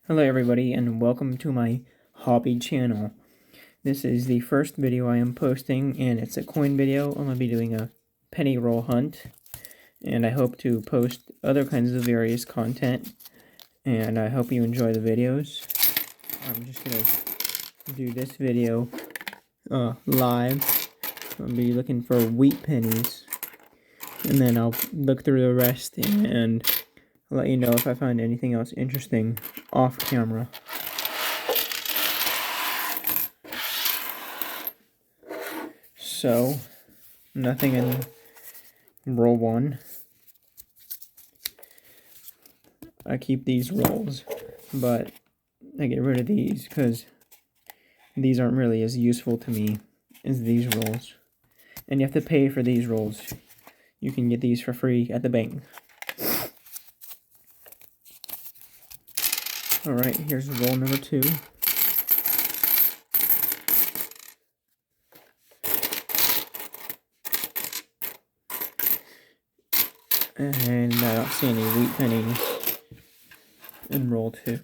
Hello everybody and welcome to my hobby channel. This is the first video I am posting and it's a coin video. I'm going to be doing a penny roll hunt and I hope to post other kinds of various content and I hope you enjoy the videos. I'm just going to do this video live. I'll be looking for wheat pennies and then I'll look through the rest and I'll let you know if I find anything else interesting off camera. So, nothing in roll 1. I keep these rolls, but I get rid of these because these aren't really as useful to me as these rolls. And you have to pay for these rolls. You can get these for free at the bank. Alright, here's roll number 2. And I don't see any wheat pennies in roll 2.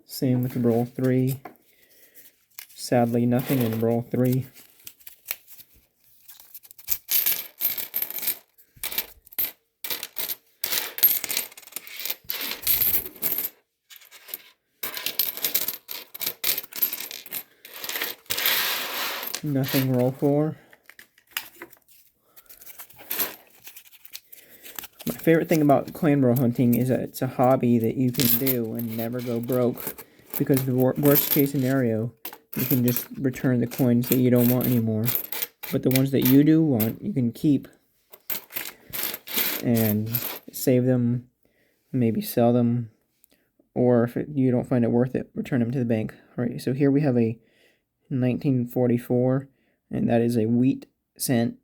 Same with roll 3. Sadly, nothing in roll 3. Nothing roll 4. My favorite thing about coin roll hunting is that it's a hobby that you can do and never go broke, because the worst case scenario, you can just return the coins that you don't want anymore. But the ones that you do want, you can keep and save them, maybe sell them, or if you don't find it worth it, return them to the bank. Alright, so here we have a 1944, and that is a wheat cent.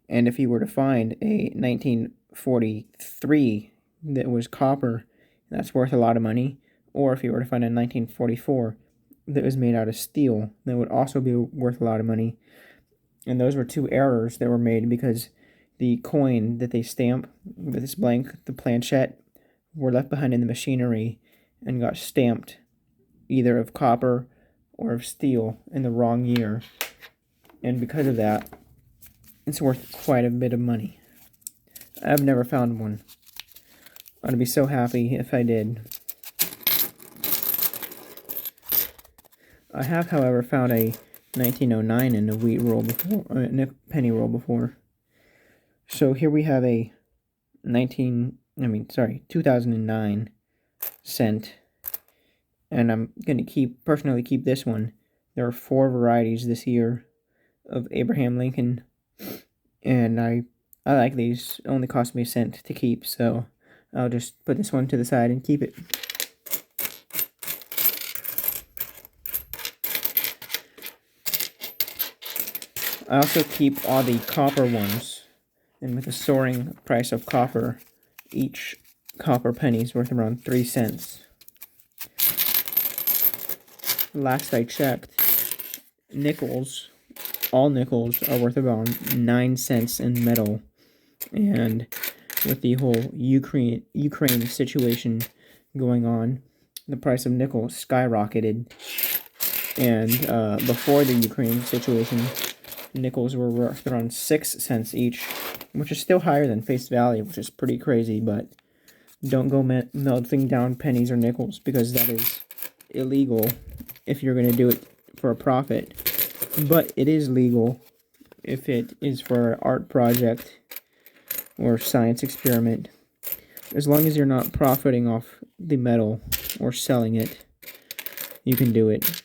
And if you were to find a 1943 that was copper, that's worth a lot of money. Or if you were to find a 1944 that was made out of steel, that would also be worth a lot of money. And those were two errors that were made because the coin that they stamp with this blank, the planchette, were left behind in the machinery and got stamped either of copper or of steel in the wrong year. And because of that, it's worth quite a bit of money. I've never found one. I'd be so happy if I did. I have, however, found a 1909 in a wheat roll before, in a penny roll before. So here we have a 2009 cent, and I'm gonna personally keep this one. There are 4 varieties this year of Abraham Lincoln, and I like these. It only cost me a cent to keep, so I'll just put this one to the side and keep it. I also keep all the copper ones, and with the soaring price of copper, each copper penny is worth around 3 cents. Last I checked, nickels, all nickels are worth about 9 cents in metal, and with the whole Ukraine situation going on, the price of nickel skyrocketed. And before the Ukraine situation, nickels were worth around 6 cents each, which is still higher than face value, which is pretty crazy. But don't go melting down pennies or nickels, because that is illegal if you're going to do it for a profit. But it is legal if it is for an art project or science experiment, as long as you're not profiting off the metal or selling it, you can do it.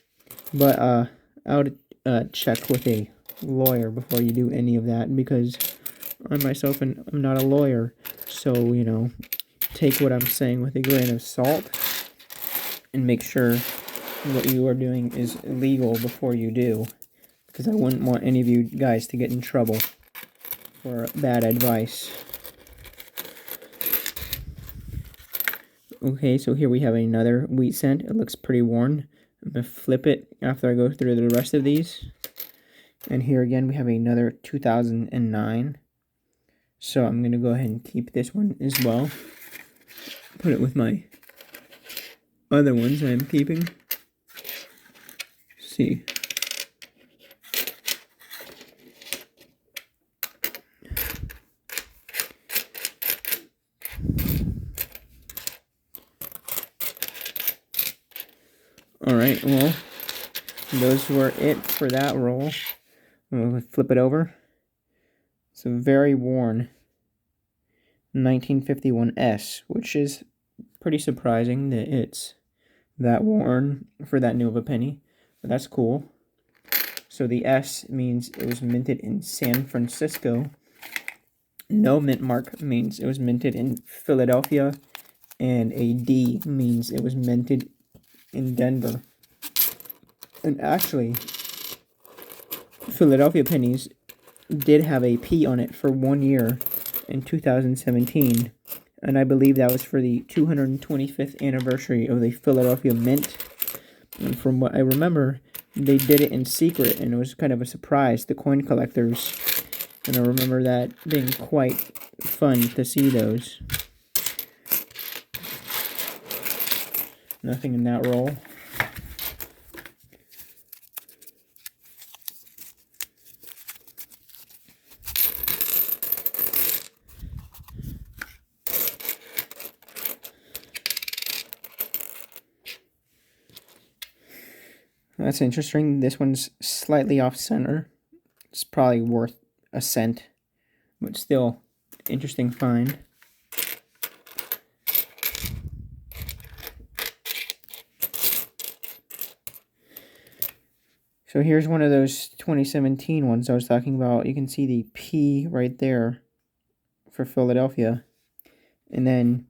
But I would check with a lawyer before you do any of that, because I myself am not a lawyer, so take what I'm saying with a grain of salt and make sure what you are doing is legal before you do, because I wouldn't want any of you guys to get in trouble for bad advice. Okay, so here we have another wheat cent. It looks pretty worn. I'm going to flip it after I go through the rest of these. And here again, we have another 2009. So I'm going to go ahead and keep this one as well. Put it with my other ones I'm keeping. Let's see. Alright, well, those were it for that roll. We'll flip it over. It's a very worn 1951 S, which is pretty surprising that it's that worn for that new of a penny. But that's cool. So the S means it was minted in San Francisco. No mint mark means it was minted in Philadelphia. And a D means it was minted in Denver. And actually, Philadelphia pennies did have a P on it for 1 year in 2017. And I believe that was for the 225th anniversary of the Philadelphia Mint. And from what I remember, they did it in secret, and it was kind of a surprise to coin collectors. And I remember that being quite fun to see those. Nothing in that roll. That's interesting. This one's slightly off center. It's probably worth a cent, but still interesting find. So here's one of those 2017 ones I was talking about. You can see the P right there for Philadelphia. And then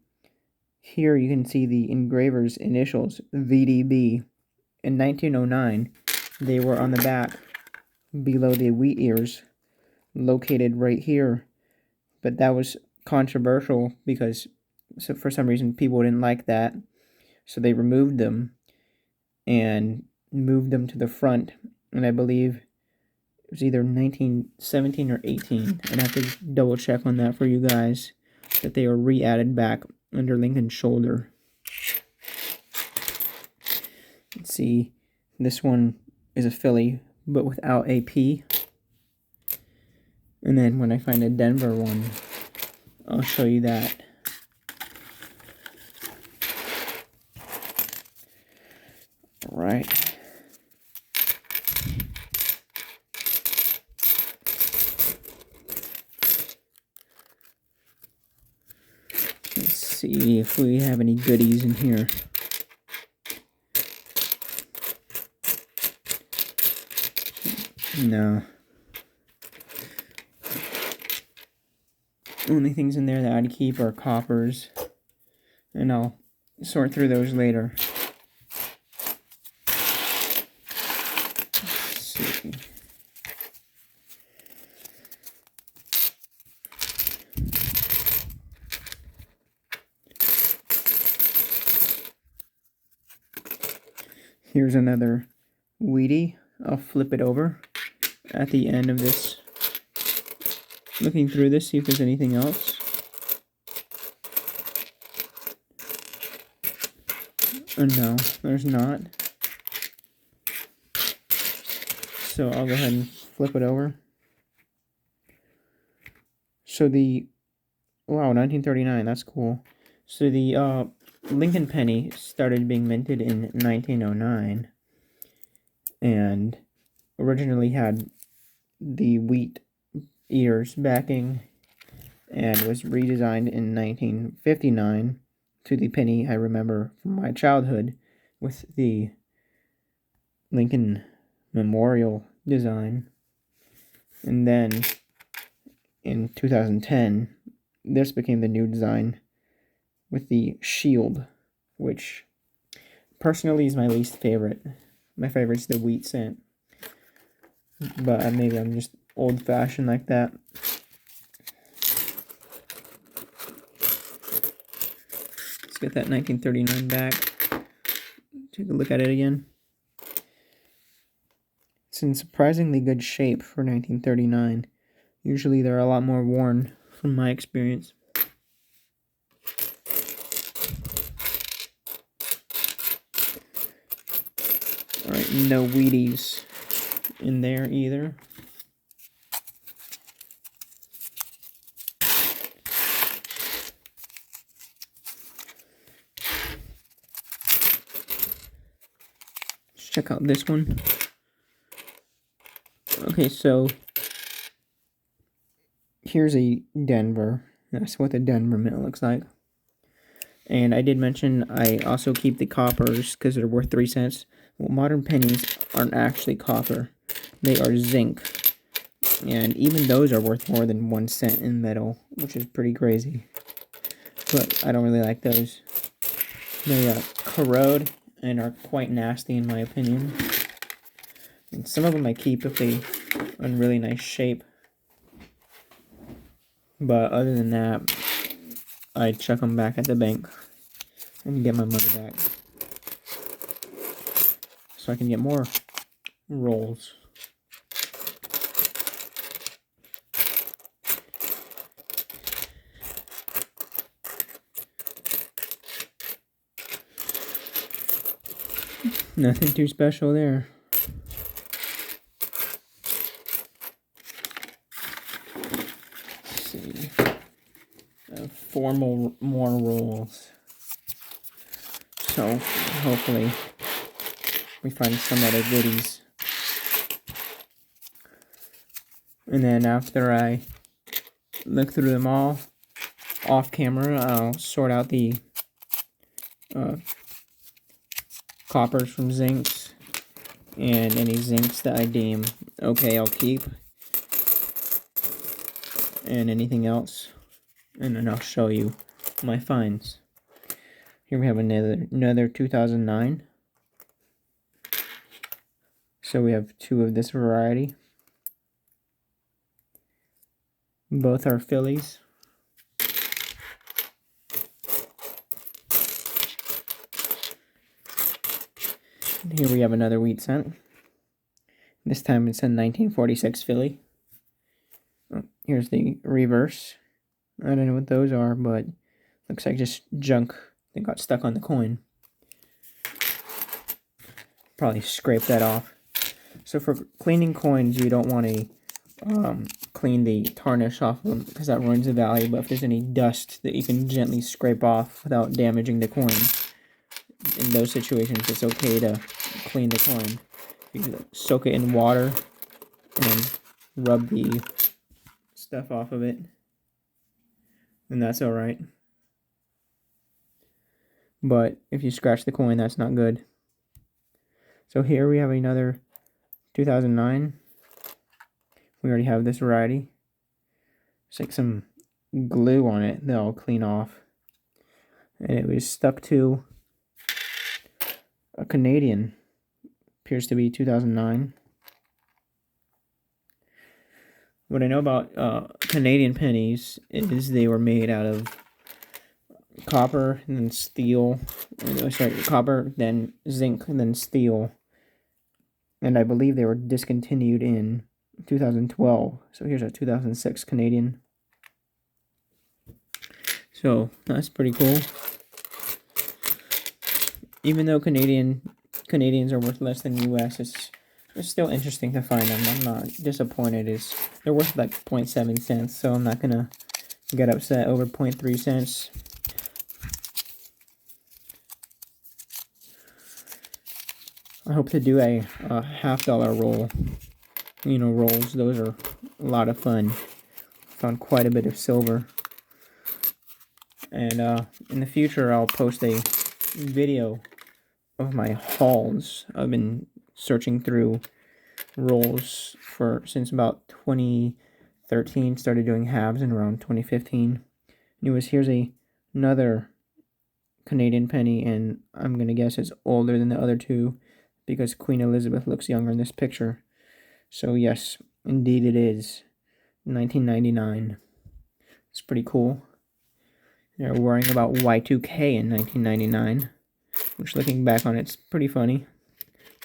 here you can see the engraver's initials, VDB. In 1909, they were on the back below the wheat ears, located right here. But that was controversial because for some reason people didn't like that. So they removed them and moved them to the front. And I believe it was either 1917 or 18. I'd have to double check on that for you guys, that they were re-added back under Lincoln's shoulder. Let's see, this one is a Philly, but without a P. And then when I find a Denver one, I'll show you that. All right. Let's see if we have any goodies in here. No. Only things in there that I'd keep are coppers. And I'll sort through those later. Let's see. Here's another Wheatie. I'll flip it over at the end of this. Looking through this, see if there's anything else. No, there's not. So I'll go ahead and flip it over. So the, wow, 1939, that's cool. So the Lincoln penny started being minted in 1909. And originally had the wheat ears backing and was redesigned in 1959 to the penny I remember from my childhood with the Lincoln Memorial design. And then in 2010, this became the new design with the shield, which personally is my least favorite. My favorite's the wheat cent, but maybe I'm just old-fashioned like that. get that 1939 back. Take a look at it again. It's in surprisingly good shape for 1939. Usually they're a lot more worn, from my experience. Alright, no Wheaties in there either. Let's check out this one. Okay, so here's a Denver. That's what the Denver mint looks like. And I did mention I also keep the coppers because they're worth 3 cents. Well, modern pennies aren't actually copper. They are zinc. And even those are worth more than 1 cent in metal, which is pretty crazy. But I don't really like those. They corrode and are quite nasty in my opinion. And some of them I keep if they are in really nice shape. But other than that, I chuck them back at the bank and get my money back. So I can get more rolls. Nothing too special there. Let's see. 4 more rolls. So hopefully we find some other goodies. And then after I look through them all off camera, I'll sort out the coppers from zincs and any zincs that I deem okay I'll keep, and anything else, and then I'll show you my finds. Here we have another 2009. So we have 2 of this variety. Both are Phillies. And here we have another wheat cent. This time it's a 1946 Philly. Oh, here's the reverse. I don't know what those are, but looks like just junk that got stuck on the coin. Probably scrape that off. So for cleaning coins, you don't want to clean the tarnish off of them because that ruins the value. But if there's any dust that you can gently scrape off without damaging the coin, in those situations it's okay to clean the coin. You can soak it in water and rub the stuff off of it, and that's alright. But if you scratch the coin, that's not good. So here we have another 2009. We already have this variety. It's like some glue on it that I'll clean off. And it was stuck to a Canadian. Appears to be 2009. What I know about Canadian pennies is they were made out of copper and then steel. Sorry, copper, then zinc, and then steel. And I believe they were discontinued in 2012. So here's a 2006 Canadian. So that's pretty cool. Even though Canadians are worth less than US, it's still interesting to find them. I'm not disappointed. They're worth like 0.7 cents, so I'm not gonna get upset over 0.3 cents. I hope to do a $50 roll. You know, rolls. Those are a lot of fun. Found quite a bit of silver. And in the future, I'll post a video of my hauls. I've been searching through rolls since about 2013. Started doing halves in around 2015. Anyways, here's another Canadian penny, and I'm gonna guess it's older than the other 2 because Queen Elizabeth looks younger in this picture. So yes, indeed it is 1999. It's pretty cool. They're worrying about Y2K in 1999, which looking back on it's pretty funny.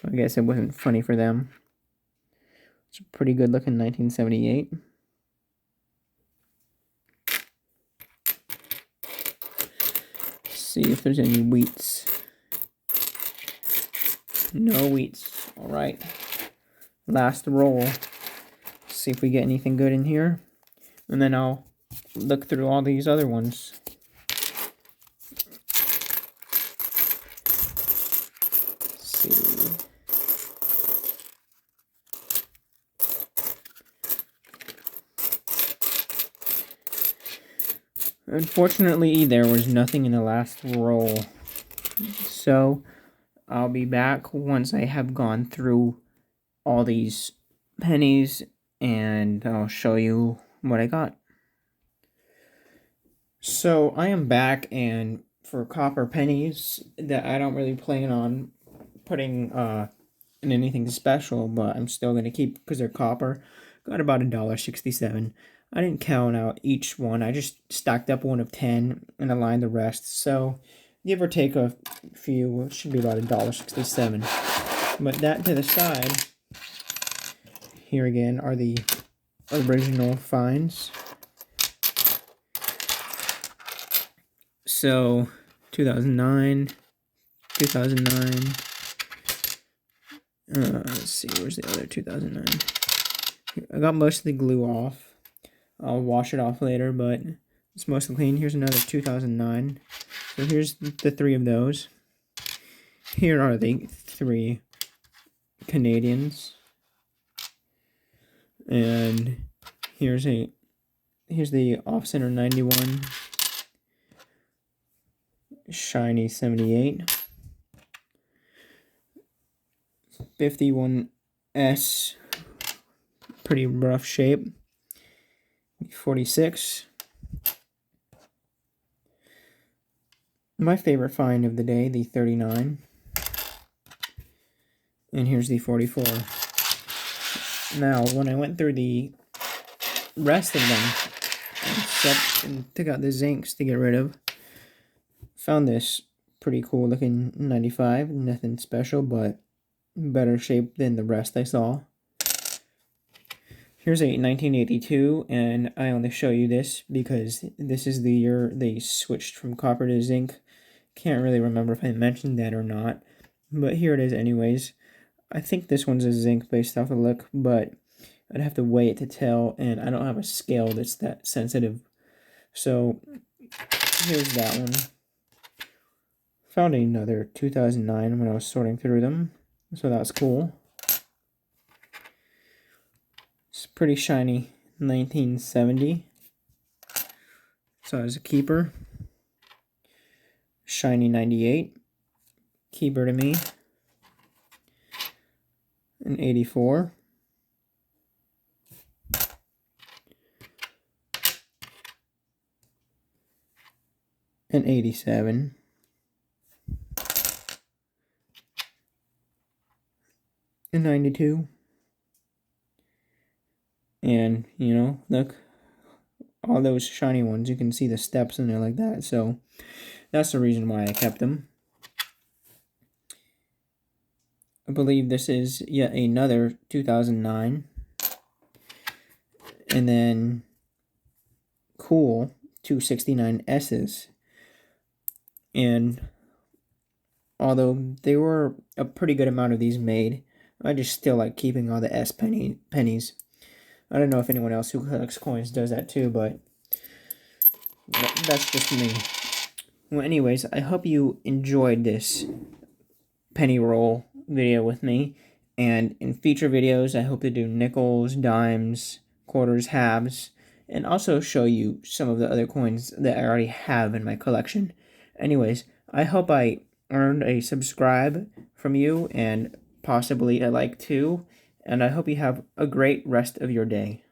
I guess it wasn't funny for them. It's a pretty good looking 1978. See if there's any wheats. No wheats. All right. Last roll. See if we get anything good in here. And then I'll look through all these other ones. Let's see. Unfortunately, there was nothing in the last roll. So I'll be back once I have gone through all these pennies and I'll show you what I got. So I am back, and for copper pennies that I don't really plan on putting in anything special, but I'm still going to keep because they're copper, got about $1.67. I didn't count out each one. I just stacked up one of 10 and aligned the rest. So give or take a few, it should be about $1.67. But that to the side, here again are the original finds. So 2009, 2009. Let's see, where's the other 2009? I got most of the glue off. I'll wash it off later, but it's mostly clean. Here's another 2009. So here's the three of those. Here are the three Canadians. And here's the off-center 91. Shiny 78. 51S. Pretty rough shape. 46. My favorite find of the day, the 39. And here's the 44. Now, when I went through the rest of them and took out the zincs to get rid of, found this pretty cool looking 95. Nothing special, but better shape than the rest I saw. Here's a 1982, and I only show you this because this is the year they switched from copper to zinc. Can't really remember if I mentioned that or not, but here it is anyways. I think this one's a zinc based off the look, but I'd have to weigh it to tell, and I don't have a scale that's that sensitive. So here's that one. Found another 2009 when I was sorting through them, so that's cool. It's pretty shiny 1970. So as a keeper. Shiny 98. Keeper to me. An 84. An 87. A 92. And, you know, look, all those shiny ones, you can see the steps in there like that. So that's the reason why I kept them. I believe this is yet another 2009. And then cool 269S's. And although they were a pretty good amount of these made, I just still like keeping all the S pennies. I don't know if anyone else who collects coins does that too, but that's just me. Well, anyways, I hope you enjoyed this penny roll video with me. And in future videos, I hope to do nickels, dimes, quarters, halves, and also show you some of the other coins that I already have in my collection. Anyways, I hope I earned a subscribe from you and possibly a like too. And I hope you have a great rest of your day.